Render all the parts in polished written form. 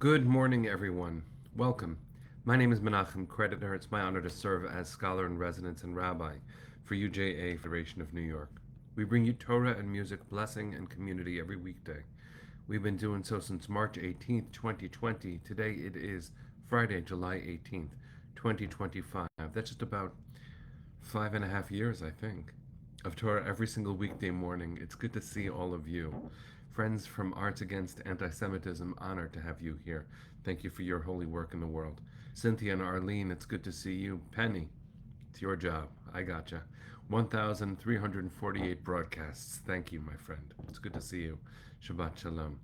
Good morning, everyone. Welcome. My name is Menachem Creditor. It's my honor to serve as scholar in residence and rabbi for UJA Federation of New York. We bring you Torah and music, blessing, and community every weekday. We've been doing so since March 18th, 2020. Today it is Friday, July 18th, 2025. That's just about 5.5 years, I think, of Torah every single weekday morning. It's good to see all of you. Friends from Arts Against Anti Semitism, honored to have you here. Thank you for your holy work in the world. Cynthia and Arlene, it's good to see you. Penny, it's your job. I gotcha. 1,348 broadcasts. Thank you, my friend. It's good to see you. Shabbat Shalom.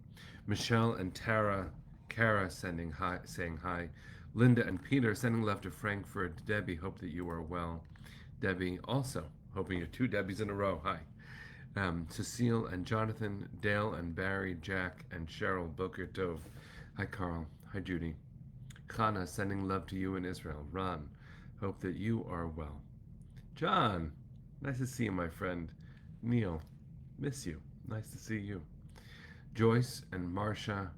Michelle and Tara, Kara saying hi. Linda and Peter sending love to Frankfurt. Debbie, hope that you are well. Debbie, also hoping you're two Debbies in a row. Hi. Cecile and Jonathan, Dale and Barry, Jack and Cheryl, Boker Tov. Hi, Carl. Hi, Judy. Chana, sending love to you in Israel. Ron, hope that you are well. John, nice to see you, my friend. Neil, miss you. Nice to see you. Joyce and Marcia,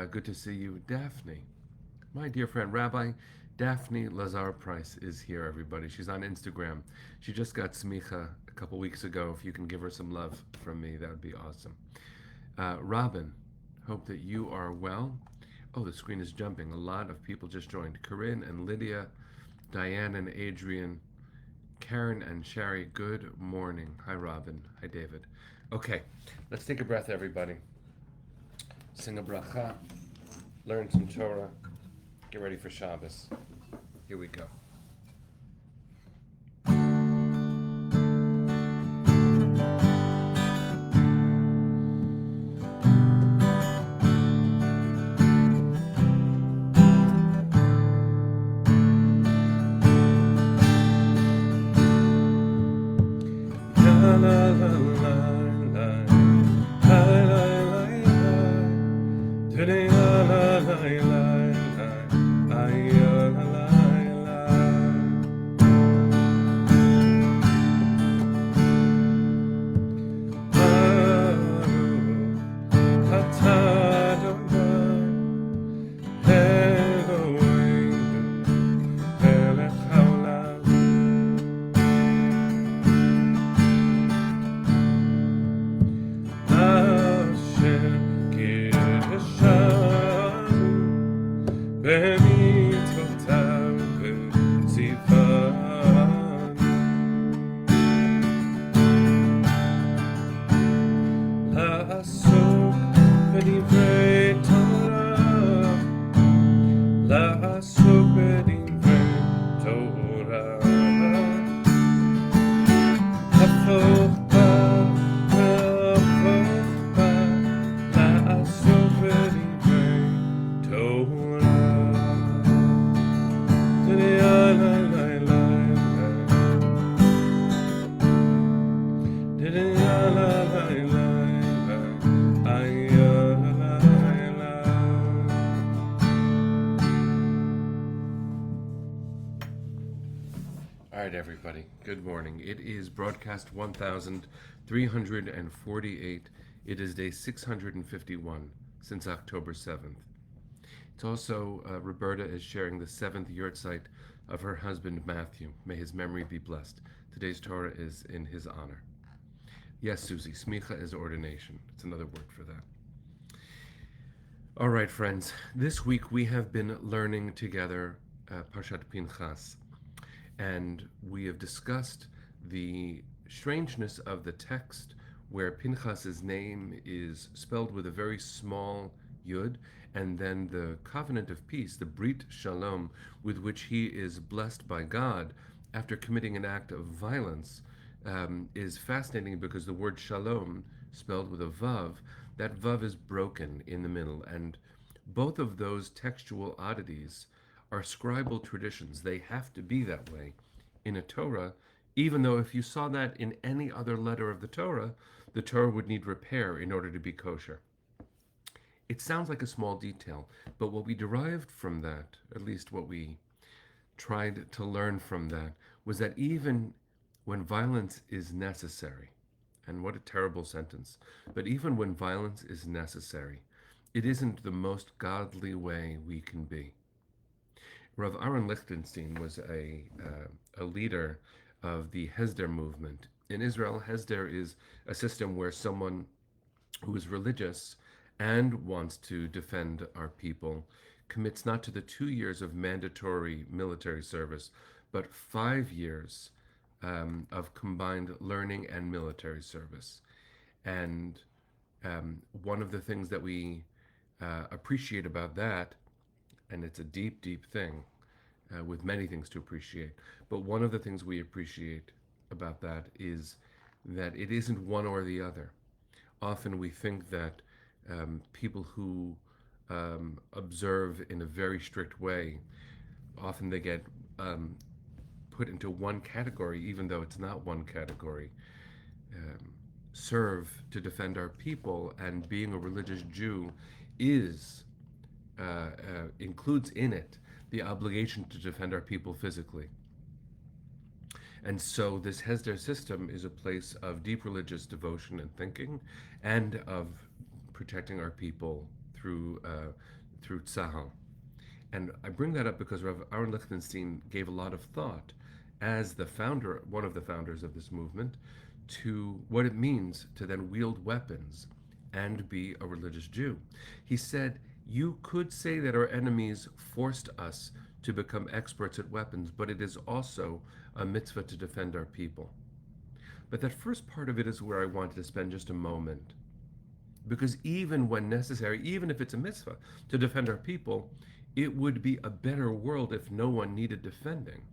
good to see you. Daphne, my dear friend, Rabbi Daphne Lazar Price is here, everybody. She's on Instagram. She just got smicha a couple weeks ago. If you can give her some love from me, that would be awesome. Robin, hope that you are well. Oh, the screen is jumping. A lot of people just joined. Corinne and Lydia, Diane and Adrian, Karen and Sherry, good morning. Hi, Robin. Hi, David. Okay, let's take a breath, everybody. Sing a bracha, learn some Torah, get ready for Shabbos. Here we go. All right, everybody. Good morning. It is broadcast 1,348. It is day 651 since October 7th. It's also, Roberta is sharing the 7th yurtzeit of her husband Matthew. May his memory be blessed. Today's Torah is in his honor. Yes, Susie, smicha is ordination. It's another word for that. All right, friends. This week we have been learning together Parshat Pinchas, and we have discussed the strangeness of the text where Pinchas's name is spelled with a very small yud, and then the covenant of peace, the Brit Shalom, with which he is blessed by God after committing an act of violence, is fascinating because the word Shalom, spelled with a Vav, that Vav is broken in the middle, and both of those textual oddities are scribal traditions. They have to be that way in a Torah, even though if you saw that in any other letter of the Torah would need repair in order to be kosher. It sounds like a small detail, but what we derived from that, at least what we tried to learn from that, was that even when violence is necessary, and what a terrible sentence, but even when violence is necessary, It isn't the most godly way we can be. Rav Aaron Lichtenstein was a leader of the Hesder movement. In Israel, Hesder is a system where someone who is religious and wants to defend our people commits not to the 2 years of mandatory military service, but 5 years of combined learning and military service. And one of the things that we appreciate about that, and it's a deep, deep thing with many things to appreciate, but one of the things we appreciate about that is that it isn't one or the other. Often we think that people who observe in a very strict way, often they get put into one category, even though it's not one category. Serve to defend our people, and being a religious Jew is includes in it the obligation to defend our people physically. And so this Hesder system is a place of deep religious devotion and thinking, and of protecting our people through Tzahal. And I bring that up because Rav Aaron Lichtenstein gave a lot of thought, as the founder, one of the founders of this movement, to what it means to then wield weapons and be a religious Jew. He said, you could say that our enemies forced us to become experts at weapons, but it is also a mitzvah to defend our people. But that first part of it is where I wanted to spend just a moment. Because even when necessary, even if it's a mitzvah to defend our people, it would be a better world if no one needed defending.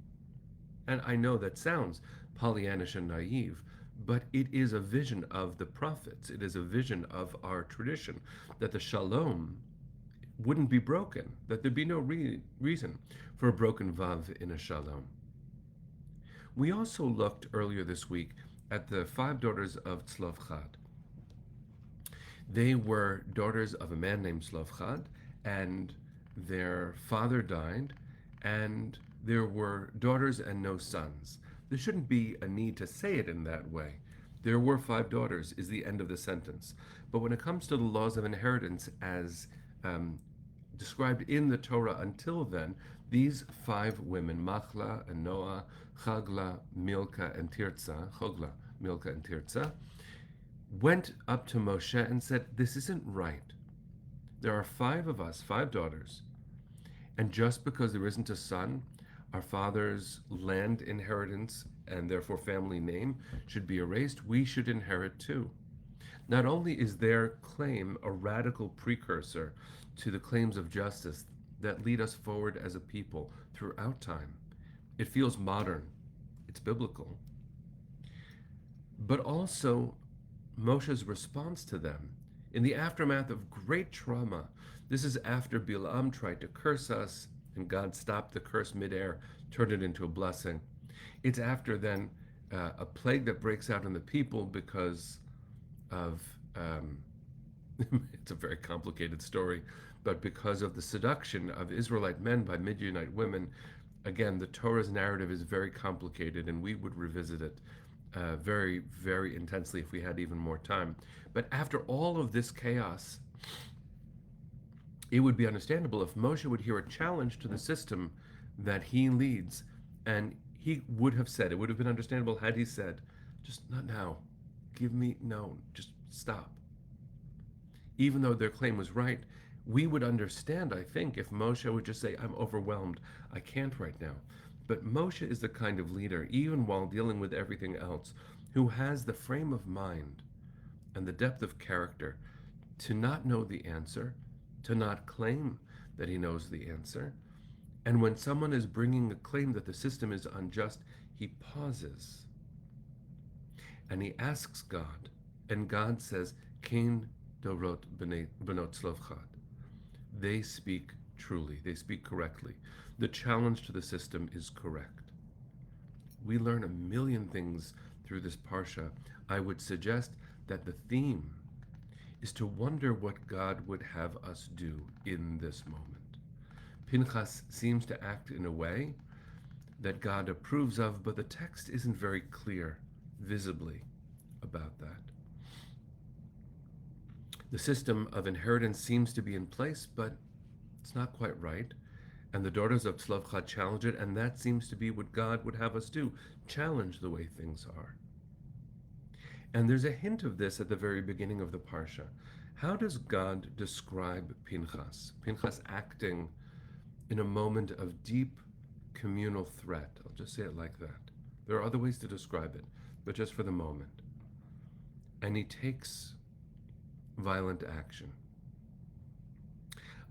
And I know that sounds Pollyannish and naive, but it is a vision of the prophets. It is a vision of our tradition, that the shalom wouldn't be broken, that there'd be no reason for a broken vav in a shalom. We also looked earlier this week at the 5 daughters of Tzlofchad. They were daughters of a man named Tzlofchad, and their father died, and there were daughters and no sons. There shouldn't be a need to say it in that way. There were 5 daughters is the end of the sentence. But when it comes to the laws of inheritance as described in the Torah until then, these 5 women, Machla and Noah, Chagla, Milka, and Tirza, Chogla, Milka, and Tirza, went up to Moshe and said, this isn't right. There are 5 of us, 5 daughters, and just because there isn't a son, our father's land inheritance and therefore family name should be erased. We should inherit too. Not only is their claim a radical precursor to the claims of justice that lead us forward as a people throughout time, it feels modern, it's biblical, but also Moshe's response to them in the aftermath of great trauma. This is after Bilam tried to curse us, and God stopped the curse midair, turned it into a blessing. It's after then a plague that breaks out in the people because of, it's a very complicated story, but because of the seduction of Israelite men by Midianite women. Again, the Torah's narrative is very complicated, and we would revisit it very, very intensely if we had even more time. But after all of this chaos, it would be understandable if Moshe would hear a challenge to the system that he leads, and he would have said, it would have been understandable had he said, just not now, just stop. Even though their claim was right, we would understand, I think, if Moshe would just say, I'm overwhelmed, I can't right now. But Moshe is the kind of leader, even while dealing with everything else, who has the frame of mind and the depth of character to not know the answer, to not claim that he knows the answer. And when someone is bringing a claim that the system is unjust, he pauses and he asks God, and God says, Kain dorot benot Tzlofchad. They speak truly, they speak correctly. The challenge to the system is correct. We learn a million things through this parsha. I would suggest that the theme is to wonder what God would have us do in this moment. Pinchas seems to act in a way that God approves of, but the text isn't very clear, visibly, about that. The system of inheritance seems to be in place, but it's not quite right. And the daughters of Tzlavcha challenge it, and that seems to be what God would have us do, challenge the way things are. And there's a hint of this at the very beginning of the Parsha. How does God describe Pinchas? Pinchas acting in a moment of deep communal threat. I'll just say it like that. There are other ways to describe it, but just for the moment. And he takes violent action.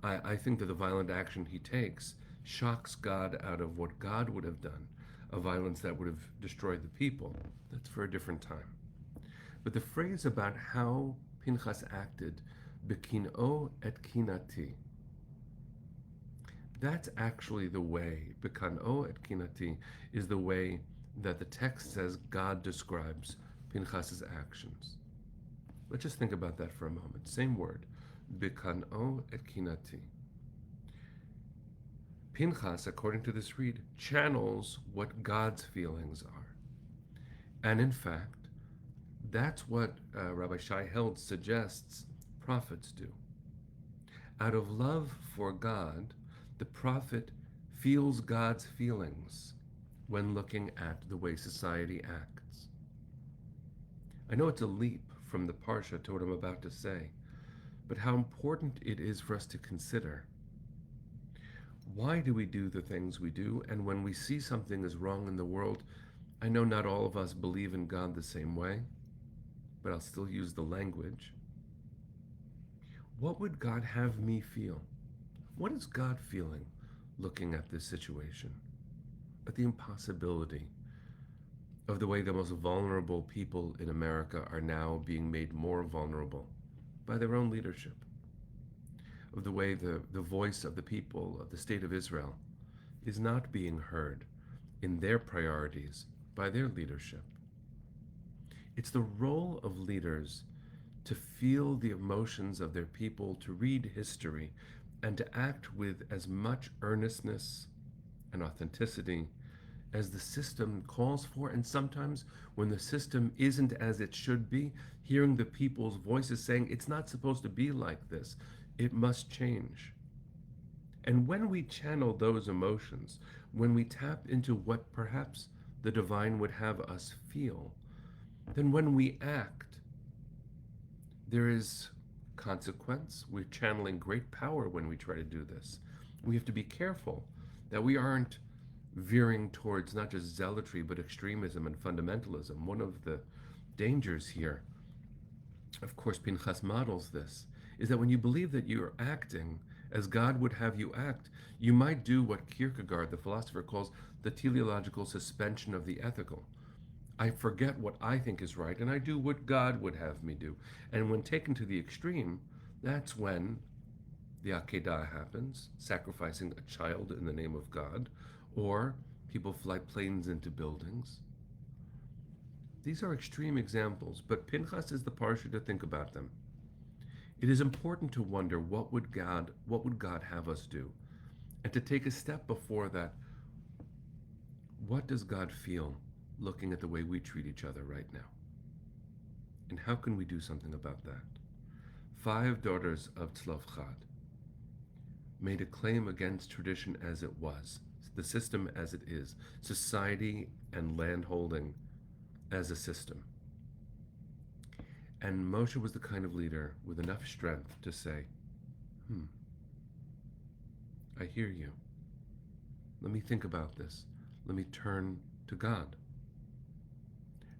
I think that the violent action he takes shocks God out of what God would have done, a violence that would have destroyed the people. That's for a different time. But the phrase about how Pinchas acted, Bekin'o et kinati, that's actually the way, Bekan'o et kinati, is the way that the text says God describes Pinchas's actions. Let's just think about that for a moment. Same word, Bekan'o et kinati. Pinchas, according to this read, channels what God's feelings are. And in fact, that's what Rabbi Shai Held suggests prophets do. Out of love for God, the prophet feels God's feelings when looking at the way society acts. I know it's a leap from the Parsha to what I'm about to say, but how important it is for us to consider. Why do we do the things we do? And when we see something is wrong in the world, I know not all of us believe in God the same way, but I'll still use the language. What would God have me feel? What is God feeling looking at this situation? At the impossibility of the way the most vulnerable people in America are now being made more vulnerable by their own leadership, of the way the voice of the people of the state of Israel is not being heard in their priorities by their leadership. It's the role of leaders to feel the emotions of their people, to read history, and to act with as much earnestness and authenticity as the system calls for. And sometimes when the system isn't as it should be, hearing the people's voices saying, it's not supposed to be like this, it must change. And when we channel those emotions, when we tap into what perhaps the divine would have us feel, then when we act, there is consequence. We're channeling great power when we try to do this. We have to be careful that we aren't veering towards not just zealotry, but extremism and fundamentalism. One of the dangers here, of course, Pinchas models this, is that when you believe that you're acting as God would have you act, you might do what Kierkegaard, the philosopher, calls the teleological suspension of the ethical. I forget what I think is right, and I do what God would have me do. And when taken to the extreme, that's when the Akedah happens, sacrificing a child in the name of God, or people fly planes into buildings. These are extreme examples, but Pinchas is the parsha to think about them. It is important to wonder what would God have us do? And to take a step before that, what does God feel looking at the way we treat each other right now? And how can we do something about that? 5 daughters of Tzlofchad made a claim against tradition as it was, the system as it is, society and landholding as a system. And Moshe was the kind of leader with enough strength to say, I hear you. Let me think about this. Let me turn to God.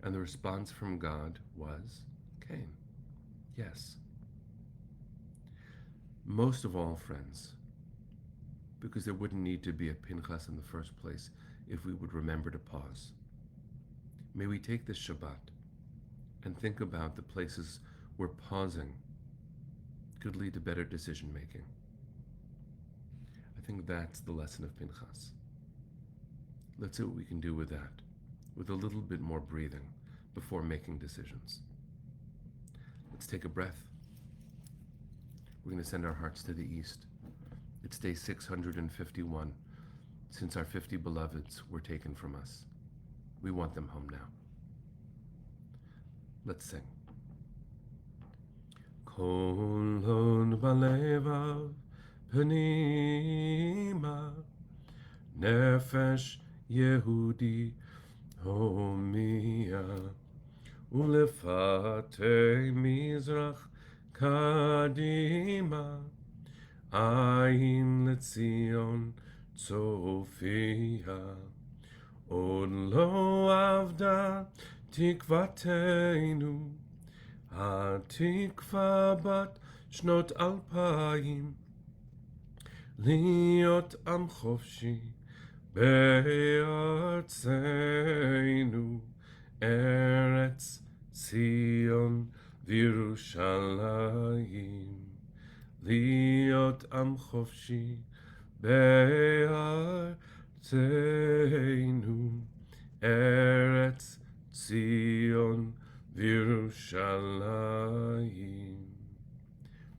And the response from God was, Cain. Yes. Most of all, friends, because there wouldn't need to be a Pinchas in the first place if we would remember to pause. May we take this Shabbat and think about the places where pausing could lead to better decision making. I think that's the lesson of Pinchas. Let's see what we can do with that, with a little bit more breathing before making decisions. Let's take a breath. We're going to send our hearts to the east. It's day 651 since our 50 beloveds were taken from us. We want them home now. Let's sing. חולון בלבב פנימה, נפש יהודי הומייה, ולפתי מזרח קדימה, עין לציון צופיה. עוד לא עבדה תקוותנו, התקווה בת שנות 2000, להיות עם חופשי בארצנו, ארץ ציון וירושלים. להיות עם חופשי בארצנו, ארץ ציון וירושלים.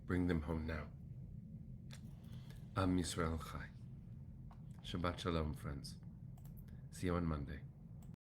Bring them home now. Am Yisrael Chai. Shabbat Shalom, friends. See you on Monday.